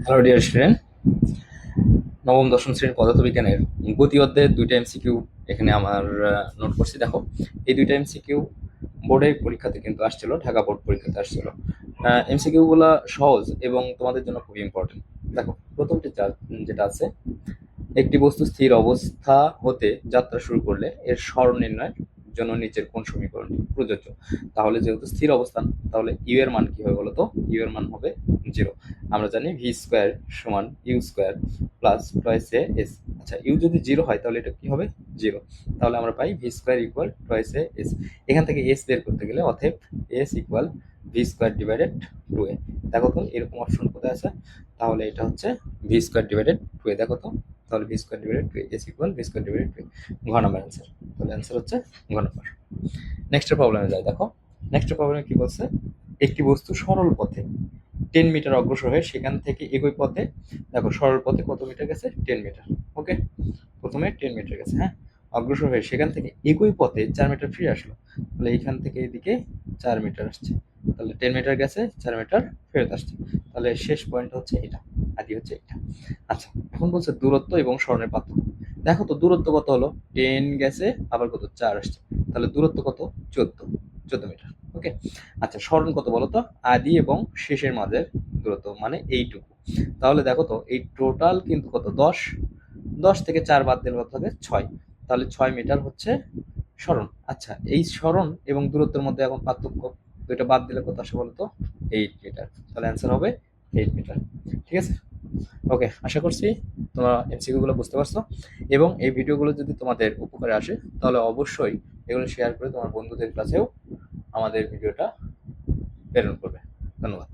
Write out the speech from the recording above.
Hello dear student, নবম দশম শ্রেণীর পদার্থবিজ্ঞানের গতি অধ্যায়ের দুইটা এমসিকিউ এখানে আমার নোট করছি। দেখো, এই দুইটা এমসিকিউ বোর্ডের পরীক্ষাতে কিন্তু আসছিল, ঢাকা বোর্ড পরীক্ষাতে আসছিল। এমসিকিউ গুলা সহজ এবং তোমাদের জন্য খুবই ইম্পর্টেন্ট। দেখো, প্রথমটি যেটা আছে, একটি বস্তু স্থির অবস্থা হতে যাত্রা শুরু করলে এর সরণ নির্ণয়ের জন্য নিচের কোন সমীকরণটি প্রযোজ্য। তাহলে যেহেতু স্থির অবস্থান, তাহলে ইউ এর মান কি হবে বলতো? ইউ এর মান হবে 0। আমরা জানি ভি স্কোয়ার সমান U square plus twice A S. আচ্ছা, ইউ যদি 0 হয় তাহলে এটা কি হবে? 0। তাহলে আমরা পাই V square equal twice A S. এখান থেকে এস বের করতে গেলে অতএব S equal V square divided 2a। দেখো তো এরকম অপশন কোথায় আছে? তাহলে এটা হচ্ছে ভি স্কোয়ার ডিভাইডেড 2a। দেখো তো, তাহলে V square divided 2 S equal V square divided 2। ঘ নাম্বার অ্যান্সার। তাহলে অ্যান্সার হচ্ছে ঘ নাম্বার। নেক্সট প্রবলেমে যাই। দেখো, নেক্সট প্রবলেমে কি বলছে? একটি বস্তু সরল পথে 10 মিটার অগ্রসর হয়ে সেখান থেকে একই পথে, দেখো সরল পথে কত মিটার গেছে? 10 মিটার। ওকে, প্রথমে 10 মিটার গেছে, হ্যাঁ, অগ্রসর হয়ে সেখান থেকে একই পথে 4 মিটার ফিরে আসলো। তাহলে এইখান থেকে এদিকে 4 মিটার আসছে, তাহলে 10 মিটার গেছে, 4 মিটার ফেরত আসছে। তাহলে শেষ পয়েন্ট হচ্ছে এটা, আদি হচ্ছে এটা। আচ্ছা, এখন বলছে দূরত্ব এবং সরণের পার্থক্য। দেখো তো দূরত্ব কত হলো? 10 গেছে, আবার কত? 4 আসছে। তাহলে দূরত্ব কত? 14 মিটার। ওকে, আচ্ছা সরণ কত বলো তো? আদি এবং শেষের মাঝের দূরত্ব মানে এইটুকু। তাহলে দেখো তো এই টোটাল কিন্তু কত? 10। 10 থেকে 4 বাদ দিলে কত থাকে? 6। তাহলে 6 মিটার হচ্ছে সরণ। আচ্ছা, এই সরণ এবং দূরত্বের মধ্যে এখন পার্থক্য, তো এটা বাদ দিলে কত আসে বলতো? 8 মিটার। তাহলে অ্যান্সার হবে 8 মিটার। ঠিক আছে, ওকে, আশা করছি তোমরা এমসিকিউ গুলো বুঝতে পারছো। এবং এই ভিডিওগুলো যদি তোমাদের উপকারে আসে তাহলে অবশ্যই এগুলো শেয়ার করে তোমার বন্ধুদের কাছেও আমাদের ভিডিওটা প্রেরণ করবে। ধন্যবাদ।